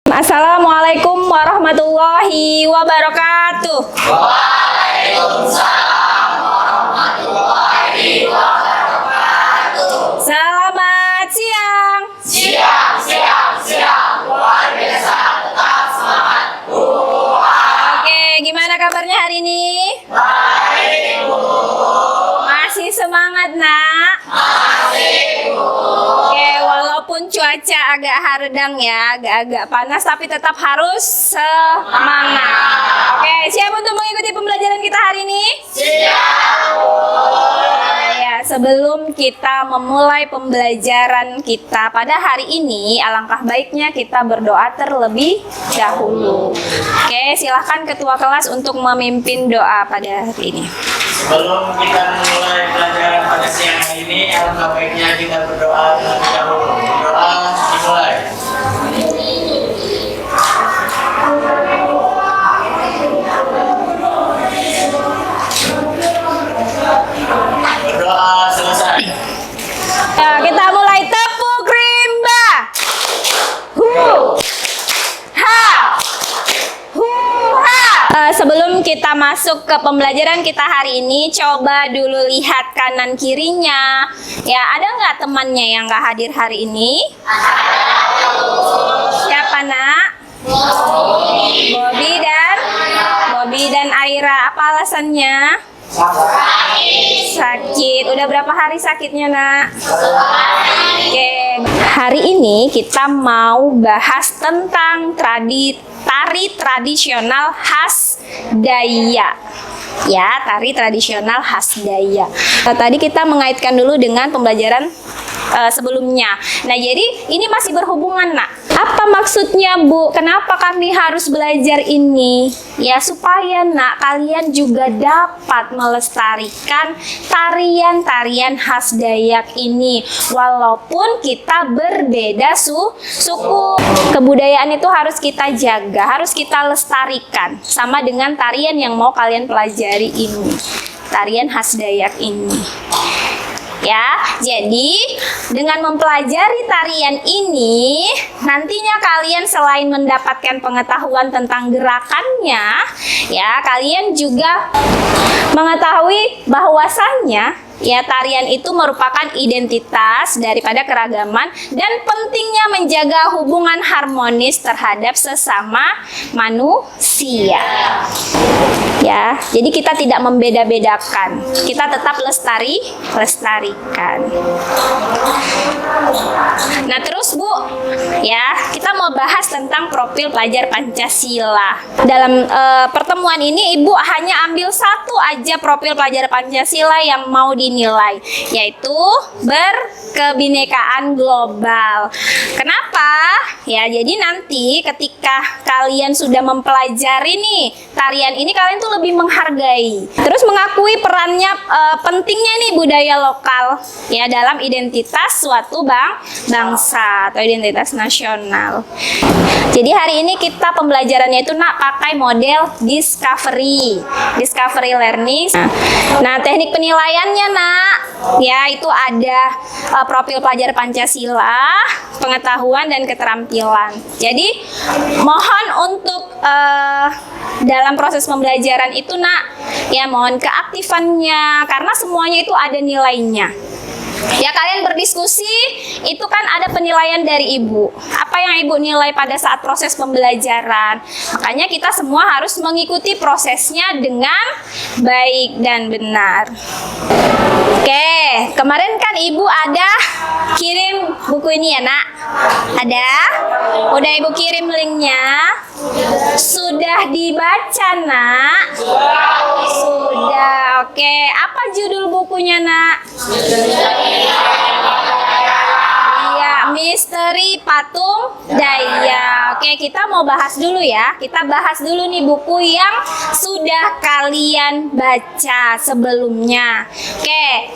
Assalamualaikum warahmatullahi wabarakatuh. Waalaikumsalam warahmatullahi wabarakatuh. Selamat siang. Siang. Luar biasa, tetap semangat. Oke, gimana kabarnya hari ini? Baik, Bu. Masih semangat, Nak? Masih, Bu. Oke, walaupun cuaca agak hardang ya, agak-agak panas, tapi tetap harus semangat. Oke, siap untuk mengikuti pembelajaran kita hari ini? Siap, Bu. Ya, sebelum kita memulai pembelajaran kita pada hari ini, alangkah baiknya kita berdoa terlebih dahulu. Oke, silahkan ketua kelas untuk memimpin doa pada hari ini. Sebelum kita mulai pelajaran pada siang hari ini, alangkah baiknya kita berdoa terlebih dahulu. Doa dimulai. Berdoa selesai. Ya, kita mulai tepuk rimba. Hu. Ha. Hu ha. Sebelum kita masuk ke pembelajaran kita hari ini, coba dulu lihat kanan kirinya. Ya, ada nggak temannya yang nggak hadir hari ini? Siapa, Nak? Bobby dan Aira. Apa alasannya? Sakit. Udah berapa hari sakitnya, Nak? Oke. Hari ini kita mau bahas tentang tari tradisional khas Dayak. Ya, tari tradisional khas Dayak. Tadi kita mengaitkan dulu dengan pembelajaran sebelumnya. Nah, jadi ini masih berhubungan, Nak. Apa maksudnya, Bu? Kenapa kami harus belajar ini? Ya, supaya, Nak, kalian juga dapat melestarikan tarian-tarian khas Dayak ini. Walaupun kita berbeda suku, kebudayaan itu harus kita jaga, harus kita lestarikan. Sama dengan tarian yang mau kalian pelajari ini. Tarian khas Dayak ini. Ya, jadi dengan mempelajari tarian ini, nantinya kalian selain mendapatkan pengetahuan tentang gerakannya, ya, kalian juga mengetahui bahwasannya ya tarian itu merupakan identitas daripada keragaman dan pentingnya menjaga hubungan harmonis terhadap sesama manusia. Ya, jadi kita tidak membeda-bedakan. Kita tetap lestarikan. Nah, terus Bu, ya, kita mau bahas tentang profil pelajar Pancasila. Dalam pertemuan ini Ibu hanya ambil satu aja profil pelajar Pancasila yang mau dinilai, yaitu berkebinekaan global. Kenapa? Ya, jadi nanti ketika kalian sudah mempelajari nih tarian ini, kalian tuh lebih menghargai, terus mengakui perannya pentingnya nih budaya lokal ya dalam identitas suatu bangsa atau identitas nasional. Jadi hari ini kita pembelajarannya itu, Nak, pakai model discovery learning. Nah, teknik penilaiannya, Nak, ya itu ada profil pelajar Pancasila, pengetahuan dan keterampilan. Jadi mohon untuk dalam proses pembelajaran itu, Nak, ya mohon keaktifannya karena semuanya itu ada nilainya. Ya, kalian berdiskusi, itu kan ada penilaian dari Ibu. Apa yang Ibu nilai pada saat proses pembelajaran. Makanya kita semua harus mengikuti prosesnya dengan baik dan benar. Oke, kemarin kan Ibu ada kirim buku ini ya, Nak? Ada? Udah Ibu kirim linknya? Sudah dibaca, Nak? Sudah. Oke, apa judul bukunya, Nak? Iya, Misteri Patung Dayak. Oke, kita mau bahas dulu ya. Kita bahas dulu nih buku yang sudah kalian baca sebelumnya. Oke,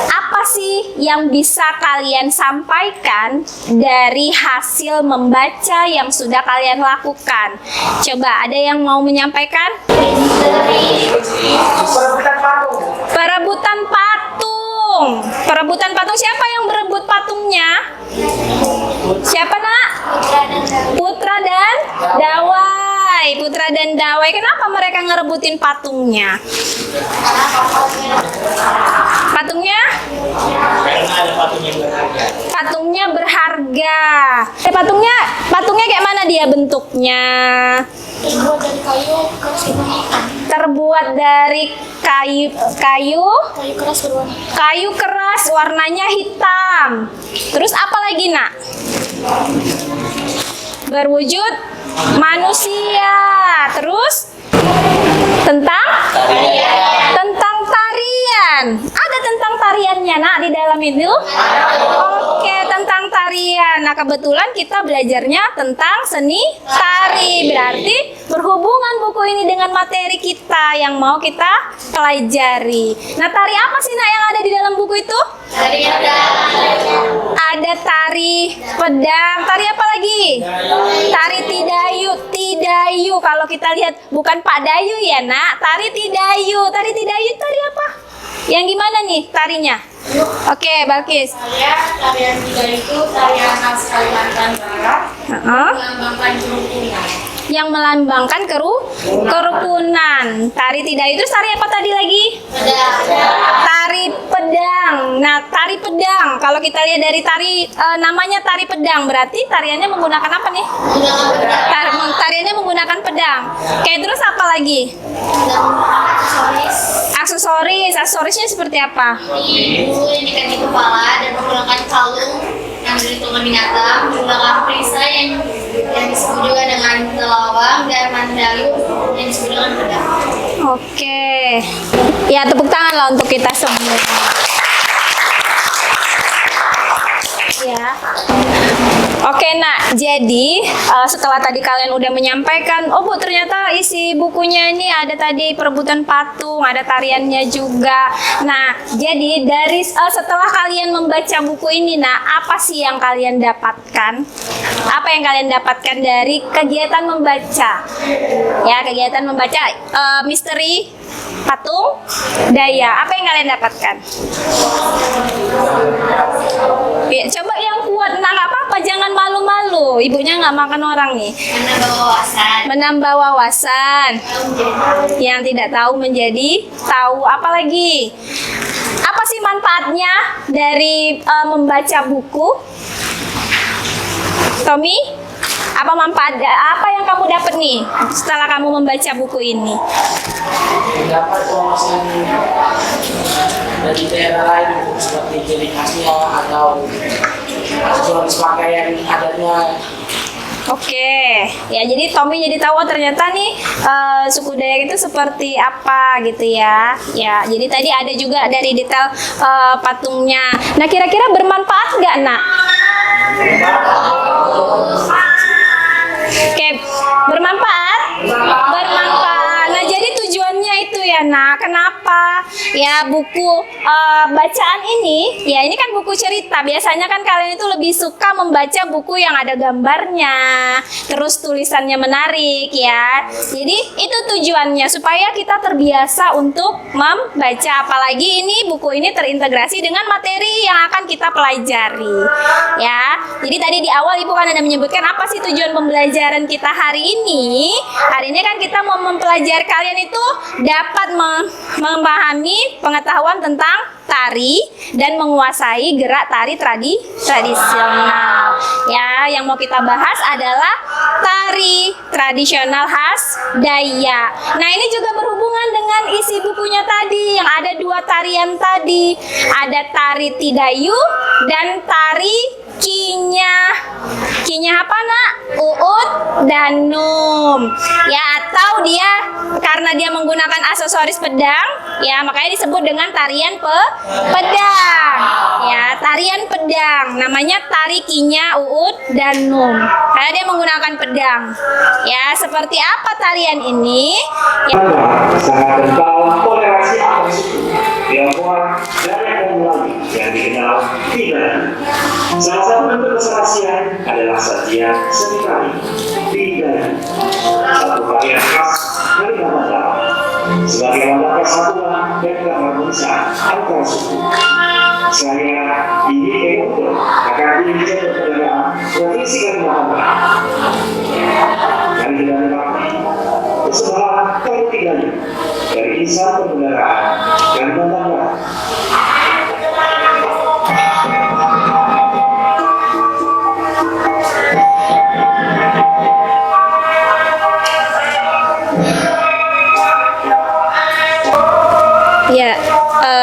apa sih yang bisa kalian sampaikan dari hasil membaca yang sudah kalian lakukan? Coba, ada yang mau menyampaikan? Perebutan patung. Perebutan patung, siapa yang berebut patungnya? Siapa, Nak? Putra dan Dawai. Putra dan Dawai. Kenapa mereka ngerebutin patungnya? Patungnya? Karena ada patung yang berharga. Patungnya berharga. Patungnya kayak mana dia bentuknya? Terbuat dari kayu keras warnanya hitam. Terus apa lagi, Nak? Berwujud manusia. Terus tentang tarian. Ada tentang tariannya, Nak, di dalam itu? Oke, tentang tarian. Nah, kebetulan kita belajarnya tentang seni tari. Berarti berhubungan buku ini dengan materi kita yang mau kita pelajari. Nah, tari apa sih, Nak, yang ada di dalam buku itu? Ada tari pedang. Tari apa lagi? Tari tidayu. Tidayu. Kalau kita lihat bukan Pak Dayu ya, Nak. Tari tidayu. Tari tidayu tari apa? Yang gimana nih tarinya? Oke, Balkis. Tarian tidayu itu tarian khas Kalimantan Barat melambangkan kerukunan. Yang melambangkan kerukunan. Tari tidayu itu tari apa tadi lagi? Tari pedang. Nah, tari pedang. Kalau kita lihat dari tari namanya tari pedang, berarti tariannya menggunakan apa nih? Tariannya menggunakan pedang. Oke, terus apa lagi? Aksesorisnya seperti apa? Ibu yang diikat di kepala dan menggunakan kalung yang dari tulang binatang, menggunakan perisai yang disebut juga dengan telawang dan mandaluk yang disebut dengan pedang. Oke. Ya, tepuk tangan lah untuk kita semua. Ya. Oke, Nak. Jadi setelah tadi kalian udah menyampaikan, oh Bu, ternyata isi bukunya ini ada tadi perebutan patung, ada tariannya juga. Nah, jadi dari setelah kalian membaca buku ini, Nak, apa sih yang kalian dapatkan? Apa yang kalian dapatkan dari kegiatan membaca? Ya, kegiatan membaca misteri patung daya. Apa yang kalian dapatkan? Ya, coba yang kuat, Nak, nggak apa-apa, jangan malu-malu. Ibunya nggak makan orang nih. Menambah wawasan. Menambah wawasan. Yang tidak tahu menjadi tahu. Apa lagi? Apa sih manfaatnya dari membaca buku? Tommy? Apa manfaat? Apa yang kamu dapat nih setelah kamu membaca buku ini? Dapat wawasan dari daerah lain seperti ciri khasnya atau aksesoris pakaian adatnya. Oke, ya jadi Tommy jadi tahu ternyata nih suku Dayak itu seperti apa gitu ya. Ya, jadi tadi ada juga dari detail patungnya. Nah, kira-kira bermanfaat nggak, Nak? Oke, bermanfaat? Bermanfaat. Nah, jadi tujuannya itu ya, Nak. Kenapa? Ya, buku bacaan ini, ya ini kan buku cerita. Biasanya kan kalian itu lebih suka membaca buku yang ada gambarnya, terus tulisannya menarik ya. Jadi itu tujuannya supaya kita terbiasa untuk membaca. Apalagi ini buku ini terintegrasi dengan materi yang akan kita pelajari. Ya. Jadi tadi di awal Ibu kan ada menyebutkan apa sih tujuan pembelajaran kita hari ini? Hari ini kan kita mau mempelajari kalian itu dapat memahami pengetahuan tentang tari dan menguasai gerak tari tradisional. Ya, yang mau kita bahas adalah tari tradisional khas Dayak. Nah, ini juga berhubungan dengan isi bukunya tadi yang ada dua tarian tadi. Ada tari tidayu dan tari kinya. Kinya apa, Nak? Uut dan num. Ya, atau dia karena dia menggunakan aksesoris pedang, ya makanya disebut dengan tarian pedang. Ya, tarian pedang. Namanya tari kinya, uut dan num. Karena dia menggunakan pedang. Ya, seperti apa tarian ini? Ya. Sangat kental toleransi antar suku, Tionghoa dan yang lain yang dikenal tidak. Salah satu bentuk keserasian adalah sajian seni tari tidak. Satu tarian khas Kalimantan Barat sebagai wadah persatuan dan keharmonisan antar suku. Saya ini Eko akan dijaga keberadaan Provinsi Kalimantan Tengah. Yang tidak lengkap persembahan ketiganya dari Insan Perbendaharaan Kalimantan Barat. Ya,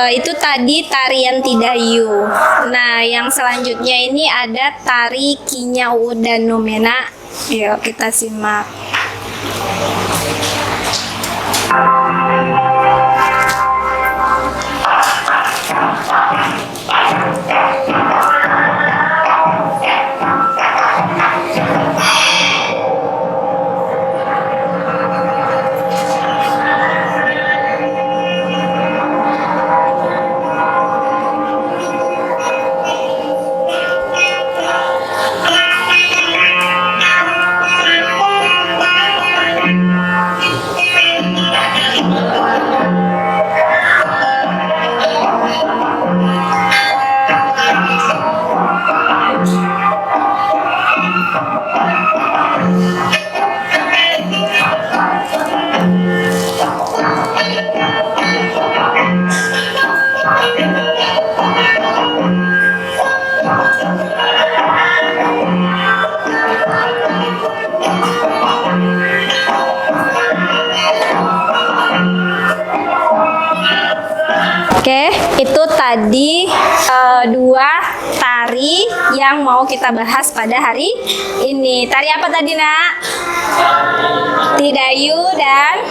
itu tadi tarian Tidayu. Nah, yang selanjutnya ini ada tari Kinyau dan Numena. Yuk kita simak. Oke, itu tadi dua tari yang mau kita bahas pada hari ini. Tari apa tadi, Nak? Tidayu dan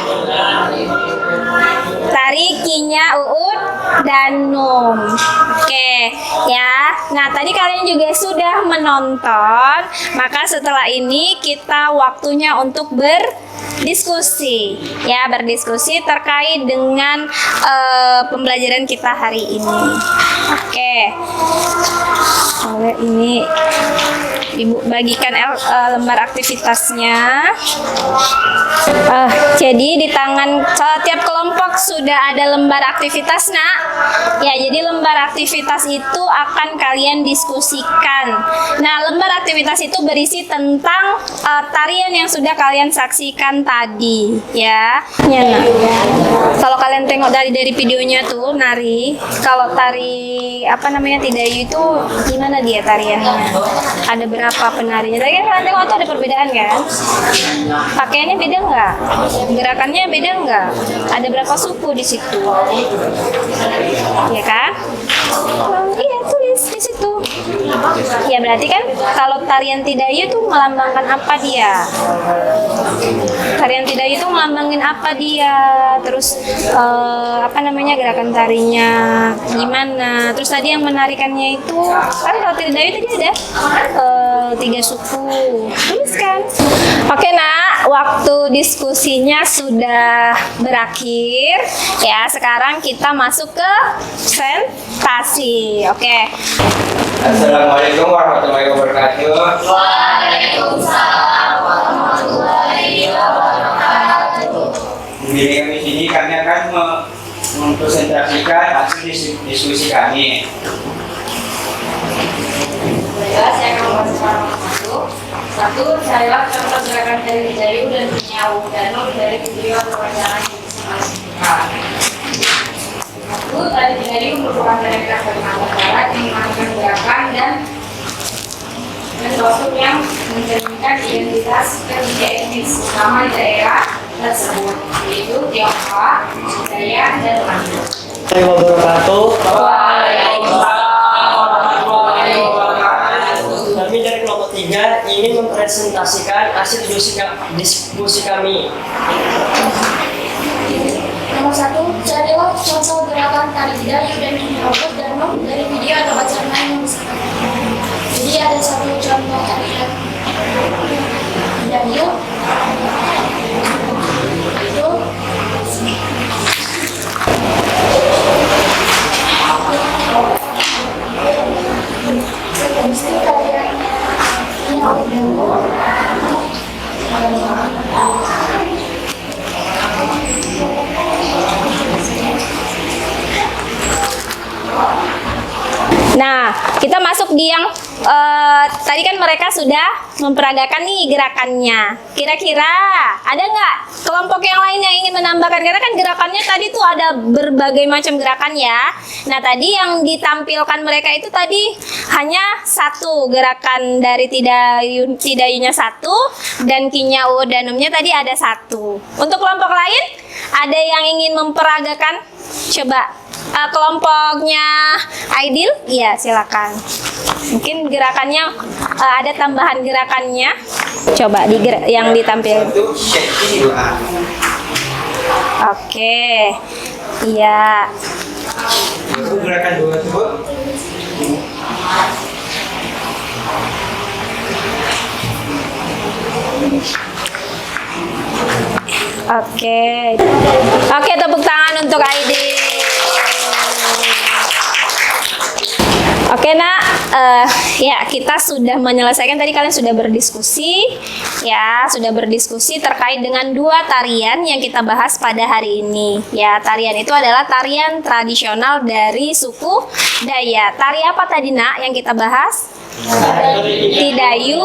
tari Kinya, Uut, dan Num. Oke, ya. Nah, tadi kalian juga sudah menonton. Maka setelah ini kita waktunya untuk berdiskusi. Ya, berdiskusi terkait dengan pembelajaran kita hari ini. Oke. Ini Ibu bagikan lembar aktivitasnya. Jadi di tangan setiap kelompok sudah ada lembar aktivitas, Nak. Ya, jadi lembar aktivitas itu akan kalian diskusikan. Nah, lembar aktivitas itu berisi tentang tarian yang sudah kalian saksikan tadi, ya. Ya, Nak. Kalau kalian tengok dari videonya tuh nari, kalau tari Tidayu itu gimana dia tariannya? Ada berapa penarinya? Tadi kan kalian tengok tuh ada perbedaan kan? Pakaiannya beda nggak? Gerakannya beda nggak? Ada berapa suku di situ? Ya kan? Iya, tulis di situ. Ya berarti kan kalau tarian Tidayu itu melambangkan apa dia? Tarian Tidayu itu melambangin apa dia? Terus gerakan tarinya gimana? Terus tadi yang menarikannya itu kan kalau Tidayu tadi ada 3 suku. Tuliskan. Oke, Nak, waktu diskusinya sudah berakhir. Ya, sekarang kita masuk ke presentasi. Oke. Assalamualaikum warahmatullahi wabarakatuh. Waalaikumsalam warahmatullahi wabarakatuh. Di sini kami akan mempresentasikan hasil diskusi kami. Saya akan membahas satu, saya contoh gerakan dari Tidayu dan Kinyau dan Num dari video perbincangan yang disampaikan. Satu, tari Tidayu merupakan tari Kalimantan Barat yang menggunakan gerakan dan bentuk yang mencerminkan identitas ketiga etnis utama di daerah tersebut, yaitu Tionghoa, Dayak, dan Melayu. Assalamualaikum warahmatullahi wabarakatuh. Kami dari kelompok 3 ingin mempresentasikan hasil diskusi kami. Nomor 1, carilah contoh gerakan tari Tidayu dan Kinyau dan Num dari video atau bacaan lain yang disampaikan. Jadi ada satu contoh tarian Tidayu itu mesti tarian Kinyau dan Num. Nah, kita masuk di yang tadi kan mereka sudah memperagakan nih gerakannya. Kira-kira ada nggak kelompok yang lain yang ingin menambahkan? Karena kan gerakannya tadi tuh ada berbagai macam gerakan ya. Nah tadi yang ditampilkan mereka itu tadi hanya satu gerakan dari tidayunya satu dan kinyau danumnya tadi ada satu. Untuk kelompok lain ada yang ingin memperagakan? Coba kelompoknya Aidil, iya silakan. Mungkin gerakannya ada tambahan gerakannya. Coba yang ditampilkan. Oke, iya. Itu gerakan dua tuh. Oke, tepuk tangan untuk Aidil. Oke nak, ya kita sudah menyelesaikan, tadi kalian sudah berdiskusi ya, terkait dengan dua tarian yang kita bahas pada hari ini ya. Tarian itu adalah tarian tradisional dari suku Dayak. Tari apa tadi nak yang kita bahas? Tidayu.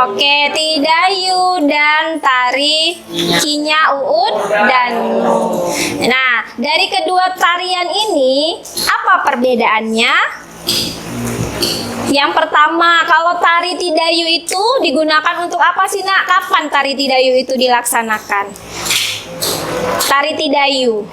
Oke, Tidayu dan tari Kinyauut dan nah, dari kedua tarian ini apa perbedaannya? Yang pertama, kalau tari Tidayu itu digunakan untuk apa sih nak? Kapan tari Tidayu itu dilaksanakan? Tari Tidayu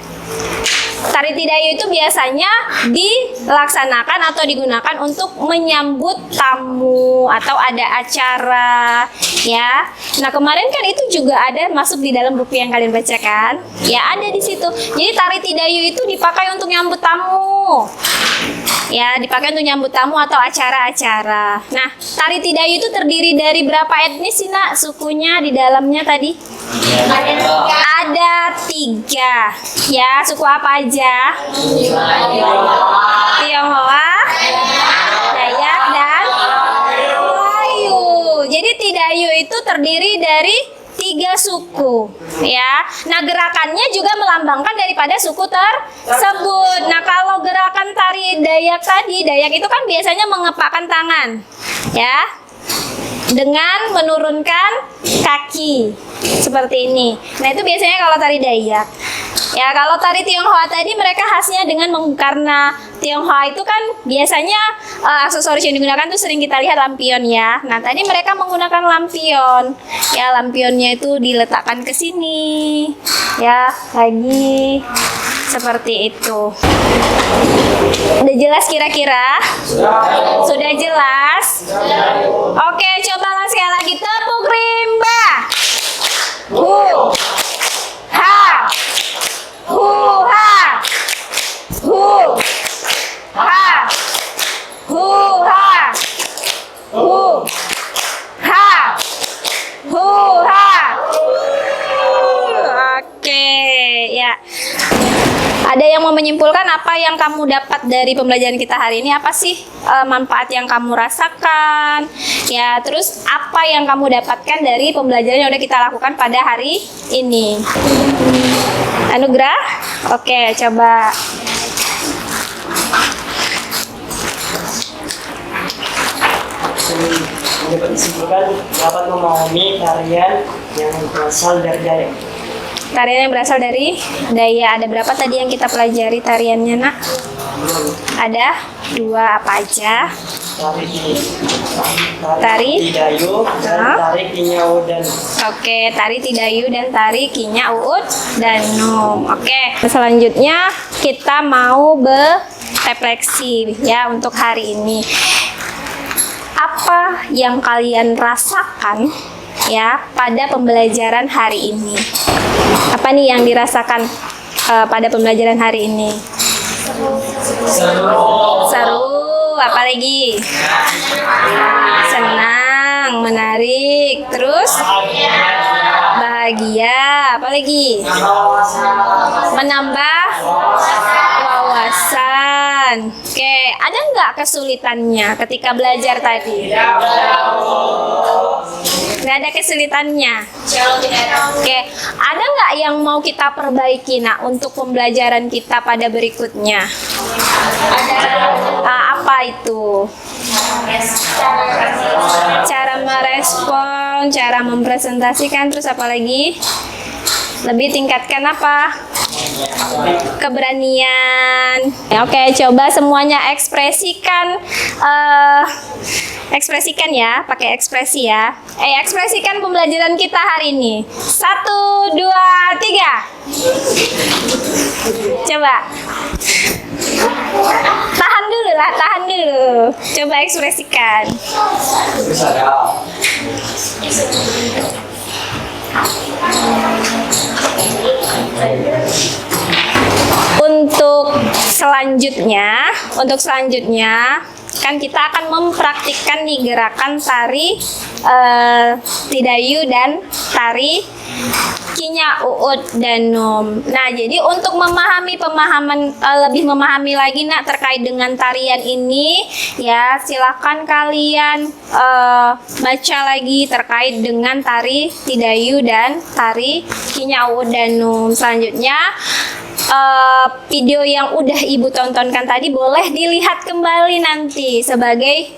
itu biasanya dilaksanakan atau digunakan untuk menyambut tamu atau ada acara ya. Nah kemarin kan itu juga ada masuk di dalam buku yang kalian baca kan? Ya ada di situ. Jadi tari Tidayu itu dipakai untuk nyambut tamu. Ya, dipakai untuk nyambut tamu atau acara-acara. Nah, tari Tidayu itu terdiri dari berapa etnis sih nak sukunya di dalamnya tadi? Ada 3. Ya, suku apa aja? Tionghoa, Dayak, dan Melayu. Jadi Tidayu itu terdiri dari 3 suku ya. Nah gerakannya juga melambangkan daripada suku tersebut. Nah kalau gerakan tari Dayak tadi, Dayak itu kan biasanya mengepakkan tangan ya, dengan menurunkan kaki seperti ini. Nah itu biasanya kalau tari Dayak ya. Kalau tari Tionghoa tadi mereka khasnya dengan karena Tionghoa itu kan biasanya aksesoris yang digunakan tuh sering kita lihat lampion ya. Nah tadi mereka menggunakan lampion ya, lampionnya itu diletakkan ke sini ya, lagi seperti itu. Udah jelas kira-kira? Sudah jelas? Oke, coba sekali lagi tepuk rimba. Hu ha, hu ha, hu ha, hu ha, hu ha, hu ha. Oke, ya. Ada yang mau menyimpulkan apa yang kamu dapat dari pembelajaran kita hari ini? Apa sih manfaat yang kamu rasakan? Ya, terus apa yang kamu dapatkan dari pembelajaran yang udah kita lakukan pada hari ini? Anugrah? Oke, coba. Dapat disimpulkan dapat memahami tarian yang berasal dari Dayak. Tarian yang berasal dari Dayak. Ada berapa tadi yang kita pelajari tariannya nak? Ada 2, apa aja? Tari Tidayu dan tari Kinyau dan Oke, tari Tidayu dan tari Kinyauut danum. Oke, selanjutnya kita mau berefleksi ya untuk hari ini. Apa yang kalian rasakan ya pada pembelajaran hari ini? Apa nih yang dirasakan pada pembelajaran hari ini? Seru. Apa lagi? Senang, menarik. Terus bahagia. Apa lagi? Menambah wawasan. Oke, ada nggak kesulitannya ketika belajar tadi? Nggak ada kesulitannya. Oke, ada nggak yang mau kita perbaiki nak untuk pembelajaran kita pada berikutnya? Apa Apa itu? Cara merespon, cara mempresentasikan, terus apa lagi? Lebih tingkatkan apa? Keberanian. Ya, oke, coba semuanya ekspresikan, ekspresikan ya, pakai ekspresi ya. Ekspresikan pembelajaran kita hari ini. 1, 2, 3. Coba. Tahan dulu lah, tahan dulu. Coba ekspresikan. Untuk selanjutnya kan kita akan mempraktikkan nih gerakan tari Tidayu dan tari Kinya Uut Danum. Nah, jadi untuk lebih memahami lagi nak terkait dengan tarian ini, ya silakan kalian baca lagi terkait dengan tari Tidayu dan tari Kinya Uut Danum. Selanjutnya video yang udah ibu tontonkan tadi boleh dilihat kembali nanti sebagai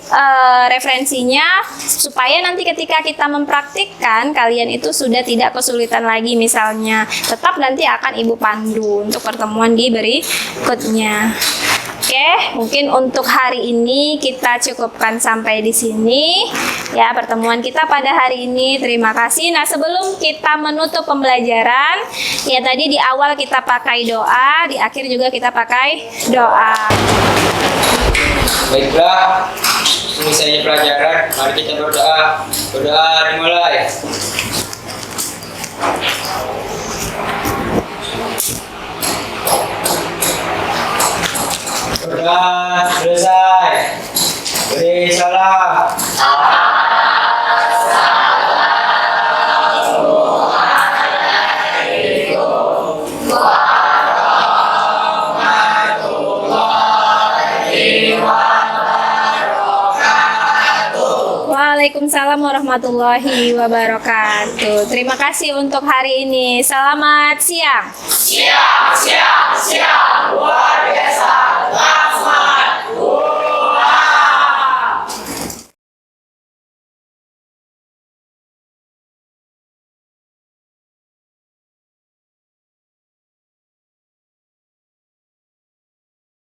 referensinya, supaya nanti ketika kita mempraktikkan kalian itu sudah tidak kesulitan lagi. Misalnya tetap nanti akan ibu pandu untuk pertemuan di berikutnya. Oke, mungkin untuk hari ini kita cukupkan sampai di sini ya pertemuan kita pada hari ini. Terima kasih. Nah, sebelum kita menutup pembelajaran, ya tadi di awal kita pakai doa, di akhir juga kita pakai doa. Baiklah, selesai pelajaran, mari kita berdoa. Berdoa dimulai. Berdoa selesai. Beri salam. Waalaikumsalam warahmatullahi wabarakatuh. Terima kasih untuk hari ini. Selamat siang. Siap, luar biasa.